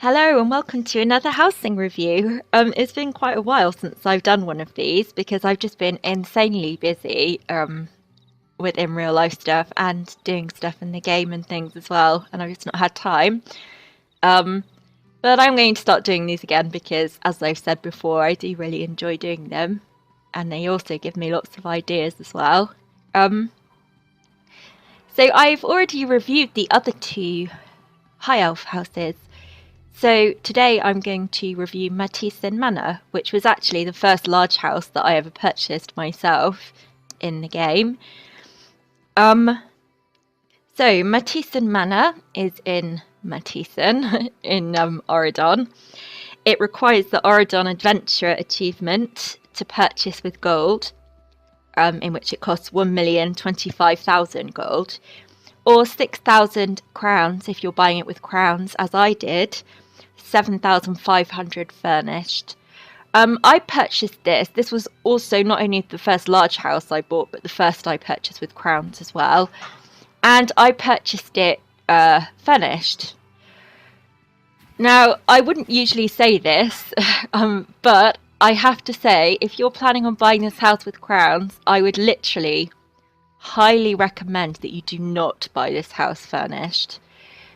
Hello and welcome to another housing review. It's been quite a while since I've done one of these because I've just been insanely busy with in real life stuff and doing stuff in the game and things as well, and I've just not had time. Um, but I'm going to start doing these again because, as I've said before, I do really enjoy doing them, and they also give me lots of ideas as well. Um, so I've already reviewed the other two High Elf houses. So today I'm going to review Mathiisen Manor, which was actually the first large house that I ever purchased myself in the game. So Mathiisen Manor is in Mathiisen in Oregon. It requires the Oregon Adventure achievement to purchase with gold, in which it costs 1,025,000 gold, or 6,000 crowns if you're buying it with crowns, as I did. 7,500 furnished. I purchased this. This was also not only the first large house I bought, but the first I purchased with crowns as well. And I purchased it furnished. Now, I wouldn't usually say this, but I have to say, if you're planning on buying this house with crowns, I would literally highly recommend that you do not buy this house furnished.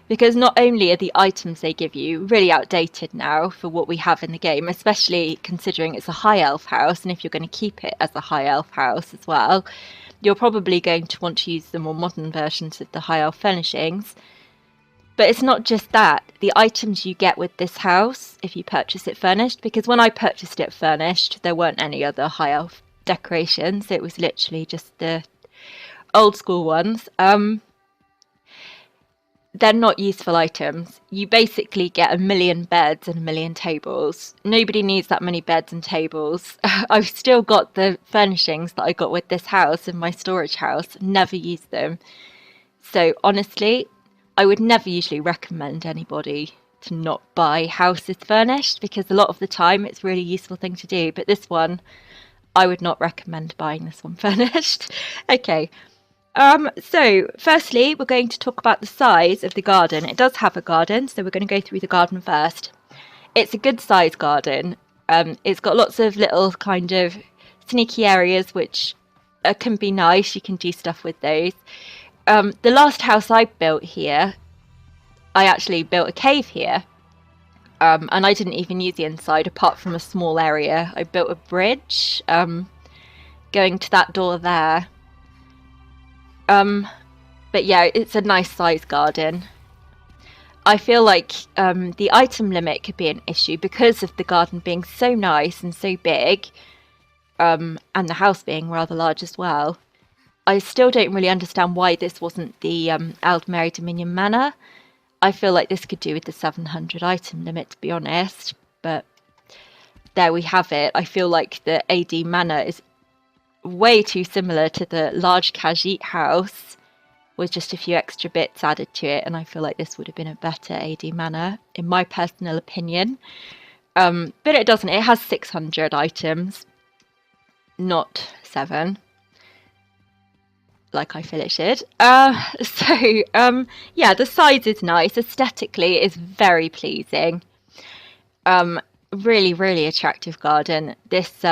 Because not only are the items they give you really outdated now for what we have in the game, especially considering it's a high elf house, and if you're going to keep it as a high elf house as well, you're probably going to want to use the more modern versions of the high elf furnishings. But it's not just that. The items you get with this house, if you purchase it furnished, because when I purchased it furnished, there weren't any other high elf decorations. It was literally just the old school ones. They're not useful items. You basically get 1,000,000 beds and 1,000,000 tables. Nobody needs that many beds and tables. I've still got the furnishings that I got with this house in my storage house. Never used them. So honestly, I would never usually recommend anybody to not buy houses furnished because a lot of the time it's a really useful thing to do. But this one, I would not recommend buying this one furnished. Okay. So firstly, we're going to talk about the size of the garden. It does have a garden, so we're going to go through the garden first. It's a good size garden. It's got lots of little kind of sneaky areas which can be nice. You can do stuff with those. The last house I built here, I actually built a cave here. And I didn't even use the inside apart from a small area. I built a bridge going to that door there. But yeah, it's a nice size garden. I feel like the item limit could be an issue because of the garden being so nice and so big, and the house being rather large as well. I still don't really understand why this wasn't the Aldmeri Dominion Manor. I feel like this could do with the 700 item limit, to be honest, but there we have it. I feel like the AD Manor is way too similar to the large Khajiit house with just a few extra bits added to it, and I feel like this would have been a better AD Manor in my personal opinion. But it doesn't. It has 600 items, not 7 like I feel it should. Yeah, the size is nice. Aesthetically it is very pleasing. Really attractive garden. This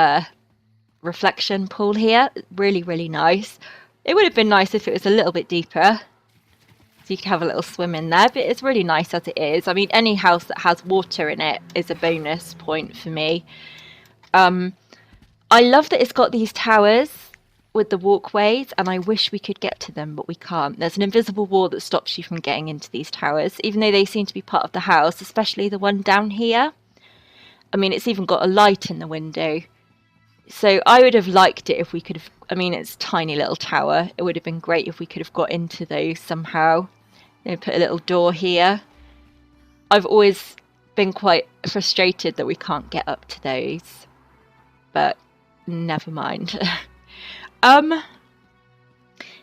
reflection pool here, really nice. It would have been nice if it was a little bit deeper so you could have a little swim in there, but it's really nice as it is. I mean, any house that has water in it is a bonus point for me. I love that it's got these towers with the walkways, and I wish we could get to them, but we can't. There's an invisible wall that stops you from getting into these towers, even though they seem to be part of the house, especially the one down here. I mean, it's even got a light in the window. So I would have liked it if we could have, I mean, it's a tiny little tower. It would have been great if we could have got into those somehow. Put a little door here. I've always been quite frustrated that we can't get up to those, but never mind.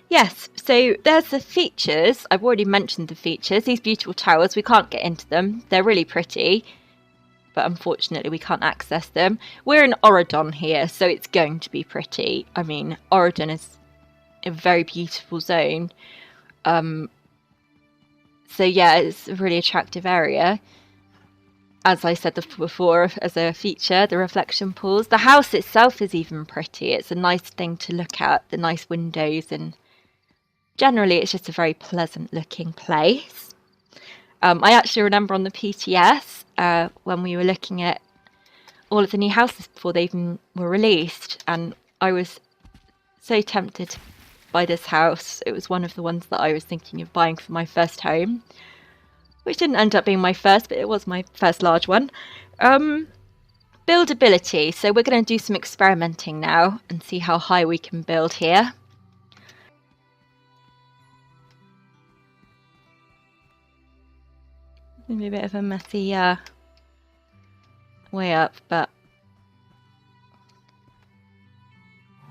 Yes, so there's the features. I've already mentioned the features. These beautiful towers, we can't get into them. They're really pretty, but unfortunately we can't access them. We're in Oregon here, so it's going to be pretty. I mean, Oregon is a very beautiful zone. So yeah, it's a really attractive area. as I said before, as a feature, the reflection pools. The house itself is even pretty. It's a nice thing to look at, the nice windows, and generally it's just a very pleasant looking place. I actually remember on the PTS, when we were looking at all of the new houses before they even were released, and I was so tempted by this house. It was one of the ones that I was thinking of buying for my first home, which didn't end up being my first, but it was my first large one. Buildability. So we're going to do some experimenting now and see how high we can build here. Maybe a bit of a messy way up, but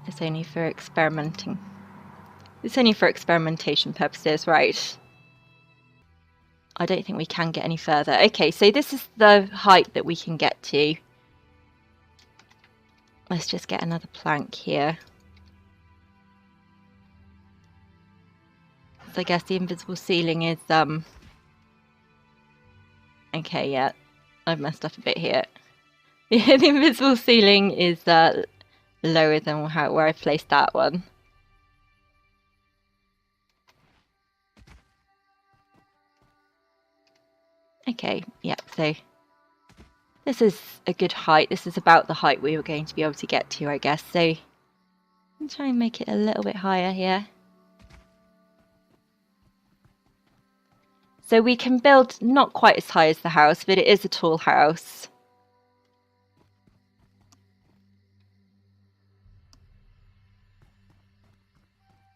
it's only for experimenting. It's only for experimentation purposes, right? I don't think we can get any further. Okay, so this is the height that we can get to. Let's just get another plank here. So I guess the invisible ceiling is okay, yeah, I've messed up a bit here. Yeah, the invisible ceiling is lower than where I placed that one. Okay, yeah, so this is a good height. This is about the height we were going to be able to get to, I guess. So I'll try and make it a little bit higher here. So we can build not quite as high as the house, but it is a tall house.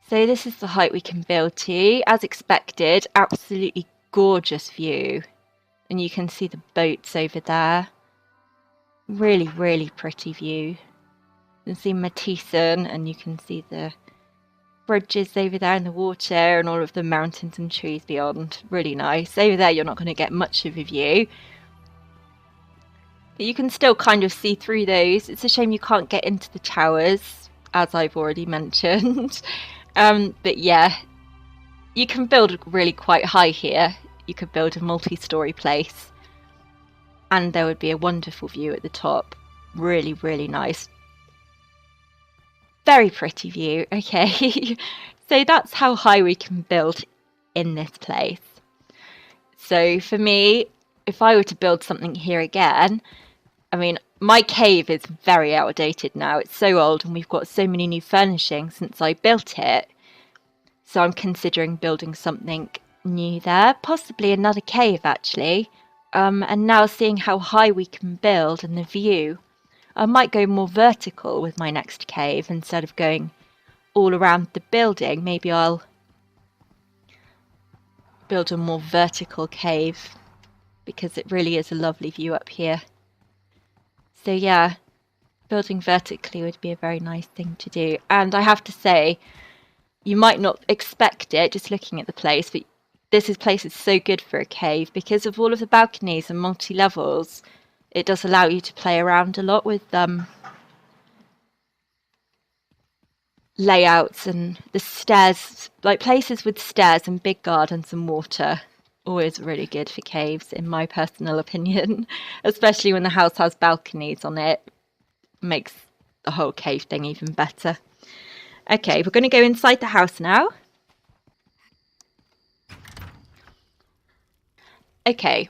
So this is the height we can build to. As expected, absolutely gorgeous view. And you can see the boats over there. Really, really pretty view. You can see Mathiisen, and you can see the bridges over there in the water and all of the mountains and trees beyond. Really nice. Over there you're not going to get much of a view, but you can still kind of see through those. It's a shame you can't get into the towers, as I've already mentioned. But yeah, you can build really quite high here. You could build a multi-story place and there would be a wonderful view at the top. Really, really nice. Very pretty view. Okay, so that's how high we can build in this place. So for me, if I were to build something here again, I mean, my cave is very outdated now. It's so old and we've got so many new furnishings since I built it. So I'm considering building something new there, possibly another cave actually. And now seeing how high we can build and the view, I might go more vertical with my next cave instead of going all around the building. Maybe I'll build a more vertical cave because it really is a lovely view up here. So yeah, building vertically would be a very nice thing to do. And I have to say, you might not expect it just looking at the place, but this place is so good for a cave because of all of the balconies and multi-levels. It does allow you to play around a lot with layouts and the stairs, like places with stairs and big gardens and water. Always really good for caves, in my personal opinion, especially when the house has balconies on it. Makes the whole cave thing even better. Okay, we're going to go inside the house now. Okay,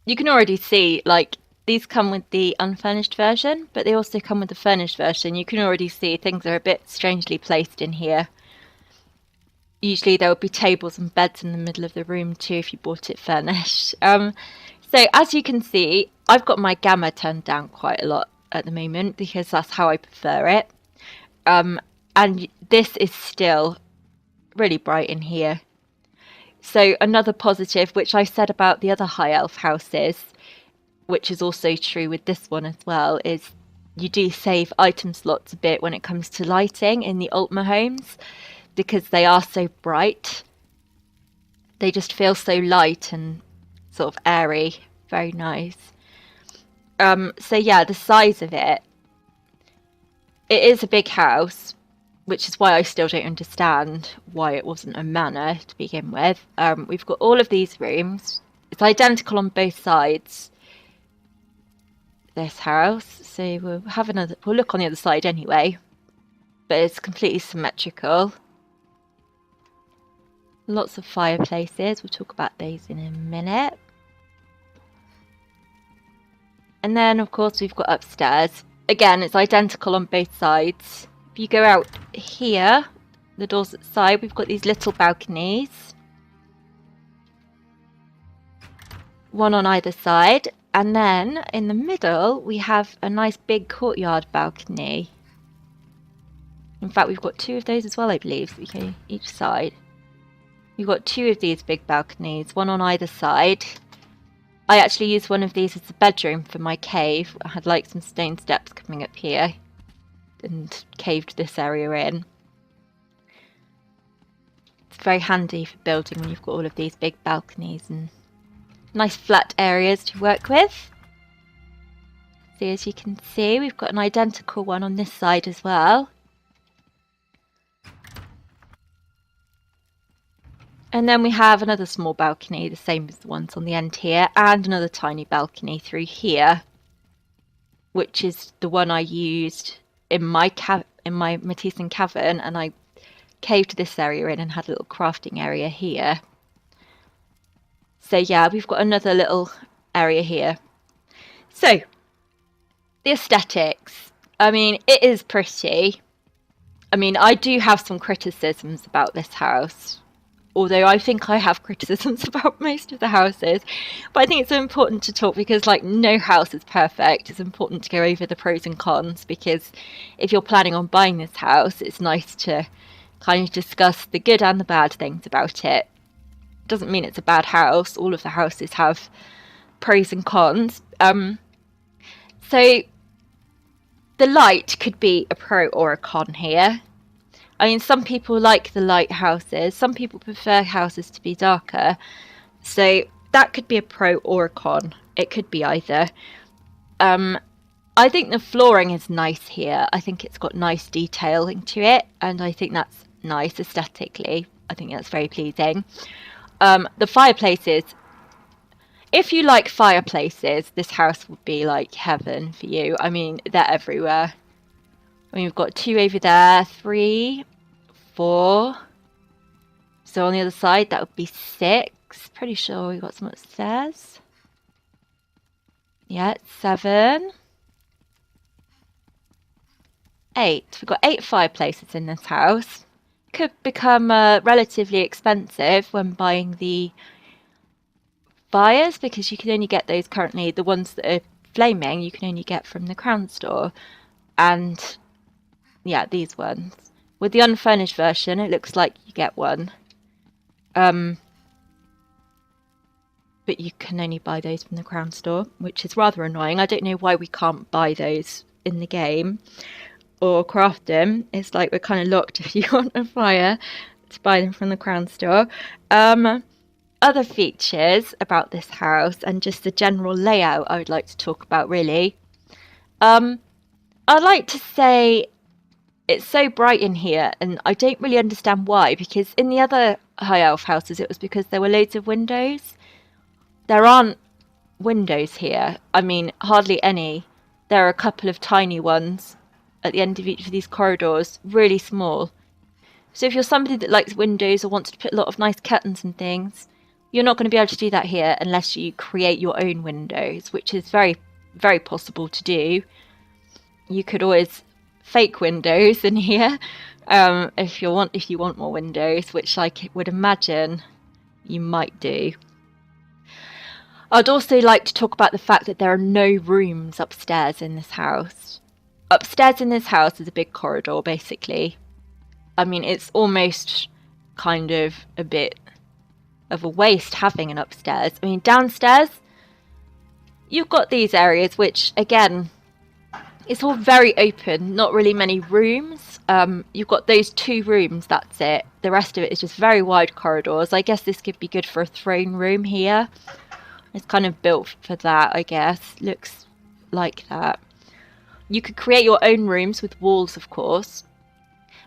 you can already see, like, these come with the unfurnished version, but they also come with the furnished version. You can already see things are a bit strangely placed in here. Usually there would be tables and beds in the middle of the room too if you bought it furnished. So as you can see, I've got my gamma turned down quite a lot at the moment because that's how I prefer it. And this is still really bright in here. So another positive, which I said about the other high elf houses, which is also true with this one as well, is you do save item slots a bit when it comes to lighting in the Ultima homes because they are so bright. They just feel so light and sort of airy. Very nice. So yeah, the size of it is a big house, which is why I still don't understand why it wasn't a manor to begin with. We've got all of these rooms. It's identical on both sides. this house. So we'll look on the other side anyway. But it's completely symmetrical. Lots of fireplaces. We'll talk about those in a minute. And then, of course, we've got upstairs. Again, it's identical on both sides. If you go out here, the doors at the side, we've got these little balconies. One on either side. And then, in the middle, we have a nice big courtyard balcony. In fact, we've got 2 of those as well, I believe, so each side. We've got 2 of these big balconies, one on either side. I actually used one of these as a bedroom for my cave. I had like some stone steps coming up here and caved this area in. It's very handy for building when you've got all of these big balconies and nice flat areas to work with. So as you can see, we've got an identical one on this side as well. And then we have another small balcony, the same as the ones on the end here, and another tiny balcony through here, which is the one I used in my Mathiisen Cavern, and I caved this area in and had a little crafting area here. So yeah, we've got another little area here. So, the aesthetics. I mean, it is pretty. I mean, I do have some criticisms about this house. Although I think I have criticisms about most of the houses. But I think it's important to talk because, like, no house is perfect. It's important to go over the pros and cons because if you're planning on buying this house, it's nice to kind of discuss the good and the bad things about it. Doesn't mean it's a bad house. All of the houses have pros and cons. So the light could be a pro or a con here. I mean, some people like the light houses. Some people prefer houses to be darker. So that could be a pro or a con. It could be either. I think the flooring is nice here. I think it's got nice detailing to it. And I think that's nice aesthetically. I think that's very pleasing. The fireplaces. If you like fireplaces, this house would be like heaven for you. I mean, they're everywhere. I mean, we've got 2 over there, 3, 4. So on the other side, that would be 6. Pretty sure we've got some upstairs. Yeah, 7. 8. We've got 8 fireplaces in this house. Could become relatively expensive when buying the fires because you can only get those currently, the ones that are flaming, you can only get from the Crown store. And yeah, these ones. With the unfurnished version, it looks like you get one. But you can only buy those from the Crown store, which is rather annoying. I don't know why we can't buy those in the game or craft them. It's like we're kind of locked if you want a fire to buy them from the Crown store. Other features about this house and just the general layout I would like to talk about really. I'd like to say it's so bright in here and I don't really understand why, because in the other High Elf houses it was because there were loads of windows. There aren't windows here. I mean, hardly any. There are a couple of tiny ones at the end of each of these corridors, really small. So if you're somebody that likes windows or wants to put a lot of nice curtains and things, you're not going to be able to do that here unless you create your own windows, which is very, very possible to do. You could always fake windows in here if you want more windows, which I would imagine you might do. I'd also like to talk about the fact that there are no rooms upstairs in this house. Upstairs in this house is a big corridor, basically. I mean, it's almost kind of a bit of a waste having an upstairs. I mean, downstairs, you've got these areas, which, again, it's all very open, not really many rooms. You've got those 2 rooms, that's it. The rest of it is just very wide corridors. I guess this could be good for a throne room here. It's kind of built for that, I guess. Looks like that. You could create your own rooms with walls, of course.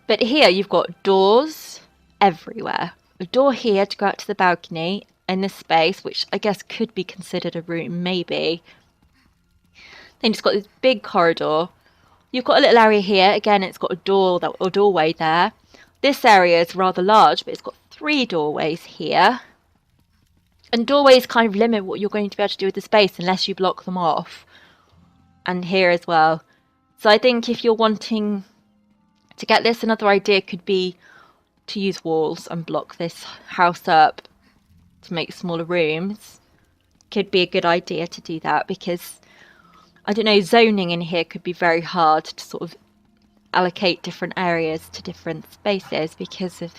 But here you've got doors everywhere. A door here to go out to the balcony in this space, which I guess could be considered a room, maybe. Then you've got this big corridor. You've got a little area here. Again, it's got a doorway there. This area is rather large, but it's got 3 doorways here. And doorways kind of limit what you're going to be able to do with the space unless you block them off. And here as well. So I think if you're wanting to get this, another idea could be to use walls and block this house up to make smaller rooms. Could be a good idea to do that, because I don't know, zoning in here could be very hard to sort of allocate different areas to different spaces because of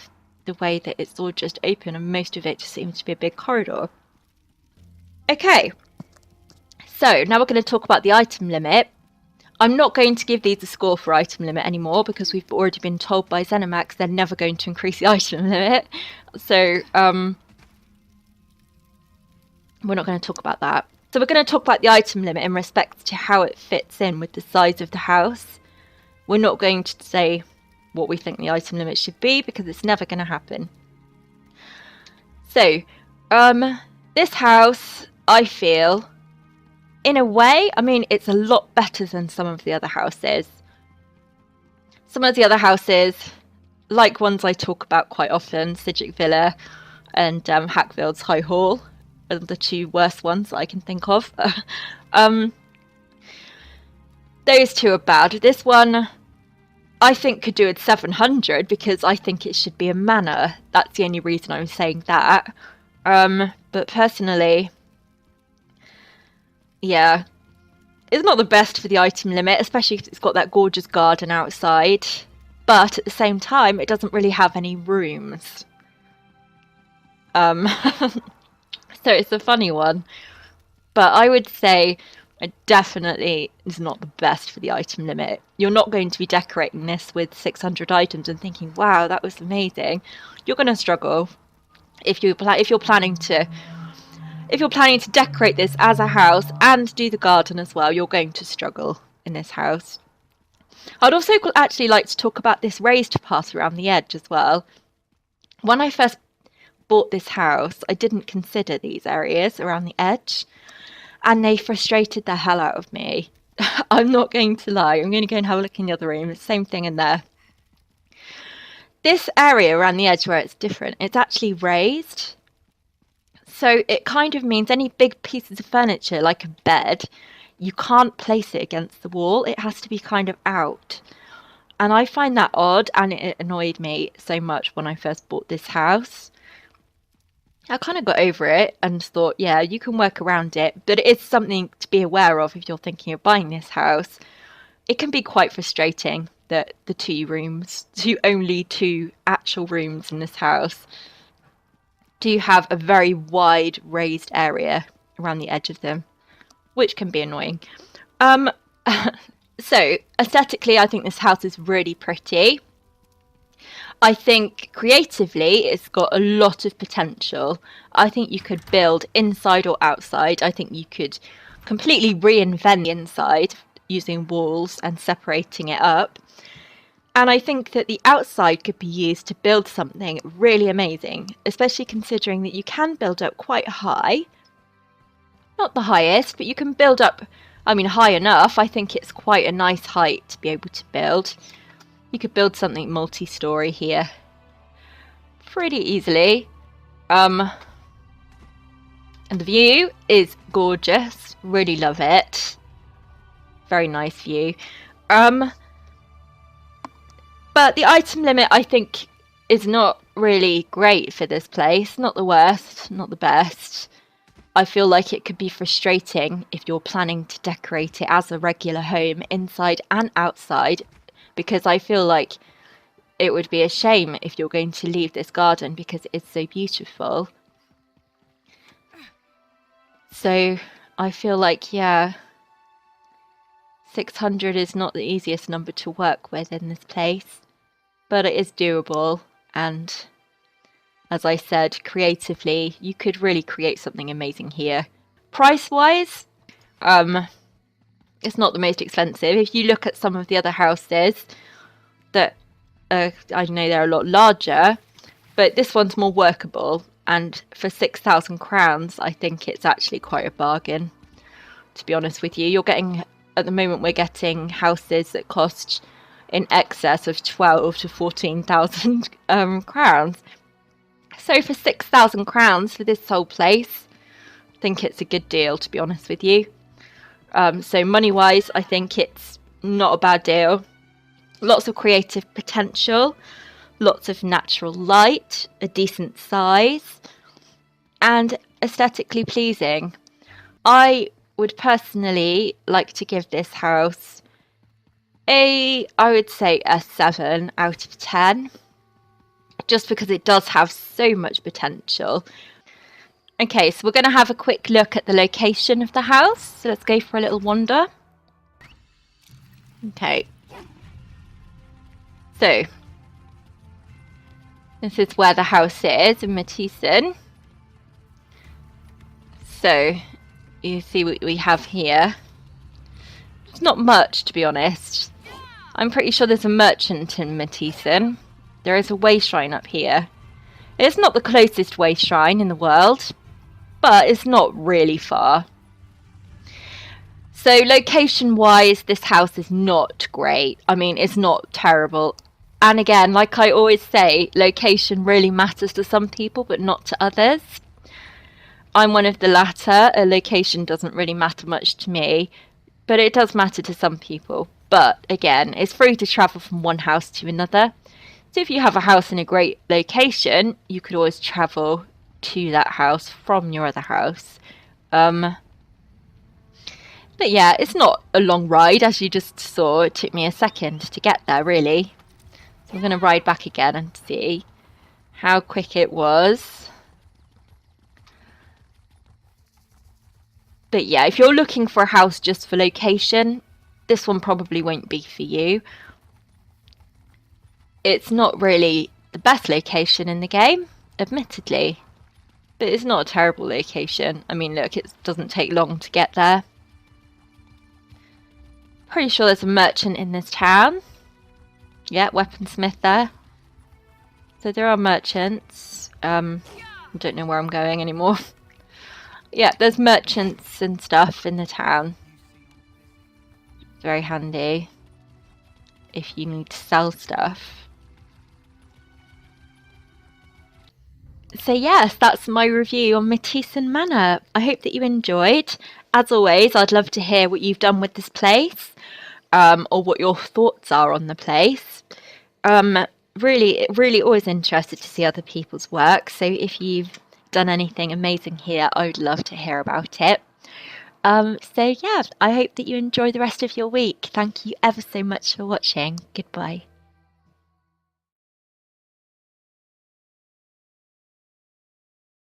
the way that it's all just open and most of it just seems to be a big corridor. Okay, so now we're going to talk about the item limit. I'm not going to give these a score for item limit anymore because we've already been told by ZeniMax they're never going to increase the item limit. So we're not going to talk about that. So we're going to talk about the item limit in respect to how it fits in with the size of the house. We're not going to say what we think the item limit should be because it's never going to happen. So, this house, I feel, in a way, I mean, it's a lot better than some of the other houses. Some of the other houses, like ones I talk about quite often, Sidgwick Villa and Hackfield's High Hall, are the 2 worst ones I can think of. Those 2 are bad. This one, I think, could do with 700 because I think it should be a manor. That's the only reason I'm saying that. But personally, yeah, it's not the best for the item limit, especially because it's got that gorgeous garden outside. But at the same time, it doesn't really have any rooms. So it's a funny one. But I would say it definitely is not the best for the item limit. You're not going to be decorating this with 600 items and thinking, wow, that was amazing. You're going to struggle if you're planning to decorate this as a house and do the garden as well. You're going to struggle in this house. I'd also actually like to talk about this raised path around the edge as well. When I first bought this house, I didn't consider these areas around the edge, and they frustrated the hell out of me. I'm not going to lie. I'm going to go and have a look in the other room. Same thing in there. This area around the edge where it's different, it's actually raised. So it kind of means any big pieces of furniture, like a bed, you can't place it against the wall. It has to be kind of out. And I find that odd, and it annoyed me so much when I first bought this house. I kind of got over it and thought, yeah, you can work around it, but it is something to be aware of if you're thinking of buying this house. It can be quite frustrating that the only two actual rooms in this house do have a very wide raised area around the edge of them, which can be annoying. So aesthetically, I think this house is really pretty. I think creatively it's got a lot of potential. I think you could build inside or outside. I think you could completely reinvent the inside using walls and separating it up. And I think that the outside could be used to build something really amazing, especially considering that you can build up quite high. Not the highest, but you can build up, I mean, high enough. I think it's quite a nice height to be able to build. You could build something multi-story here pretty easily. And the view is gorgeous. Really love it. Very nice view. But the item limit, I think, is not really great for this place. Not the worst, not the best. I feel like it could be frustrating if you're planning to decorate it as a regular home, inside and outside, because I feel like it would be a shame if you're going to leave this garden because it is so beautiful. So I feel like, yeah, 600 is not the easiest number to work with in this place, but it is doable, and as I said, creatively, you could really create something amazing here. Price-wise, it's not the most expensive. If you look at some of the other houses that, I know they're a lot larger, but this one's more workable. And for 6,000 crowns, I think it's actually quite a bargain, to be honest with you. You're getting at the moment we're getting houses that cost in excess of 12 to 14,000 crowns. So for 6,000 crowns for this whole place, I think it's a good deal, to be honest with you. So money-wise, I think it's not a bad deal. Lots of creative potential, lots of natural light, a decent size, and aesthetically pleasing. I would personally like to give this house I would say a 7 out of 10, just because it does have so much potential. Okay, so we're going to have a quick look at the location of the house. So let's go for a little wander. Okay. So, this is where the house is in Mathiisen. So, you see what we have here. It's not much, to be honest. I'm pretty sure there's a merchant in Mathiisen. There is a way shrine up here. It's not the closest way shrine in the world, but it's not really far. So location-wise, this house is not great. I mean, it's not terrible. And again, like I always say, location really matters to some people, but not to others. I'm one of the latter. A location doesn't really matter much to me, but it does matter to some people. But again, it's free to travel from one house to another. So if you have a house in a great location, you could always travel to that house from your other house. But yeah, it's not a long ride, as you just saw. It took me a second to get there, really. So I'm going to ride back again and see how quick it was. But yeah, if you're looking for a house just for location, this one probably won't be for you. It's not really the best location in the game, admittedly. But it's not a terrible location. I mean, look, it doesn't take long to get there. Pretty sure there's a merchant in this town. Yeah, weaponsmith there. So there are merchants. I don't know where I'm going anymore. Yeah, there's merchants and stuff in the town. It's very handy if you need to sell stuff. So yes, that's my review on Mathiisen Manor. I hope that you enjoyed. As always, I'd love to hear what you've done with this place, or what your thoughts are on the place. Really always interested to see other people's work. So if you've done anything amazing here, I would love to hear about it. So yeah, I hope that you enjoy the rest of your week. Thank you ever so much for watching. Goodbye.